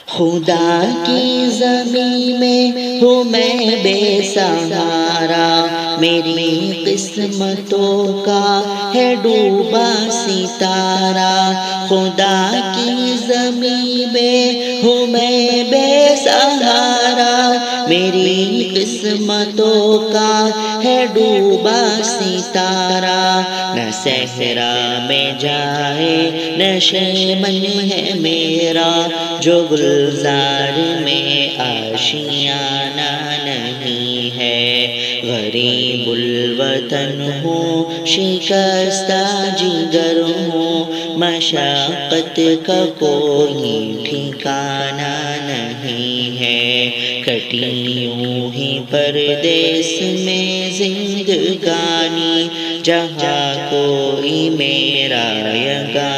खुदा की ज़मीं में हूँ मैं बेसहारा, मेरी किस्मतों का है डूबा सितारा। खुदा की ज़मीं में हूँ मैं बेसहारा, मेरी किस्मतों का है डूबा सितारा। न सहरा में जाए नशेमन है मेरा, जो गुलजार में आशियाना नहीं है। गरीबुल वतन हूँ, शिकस्ता जिगर हूँ, मशक्क़त का कोई ठिकाना नहीं है। कटी यूं ही परदेस में जिंदगानी, जहाँ कोई मेरा यगा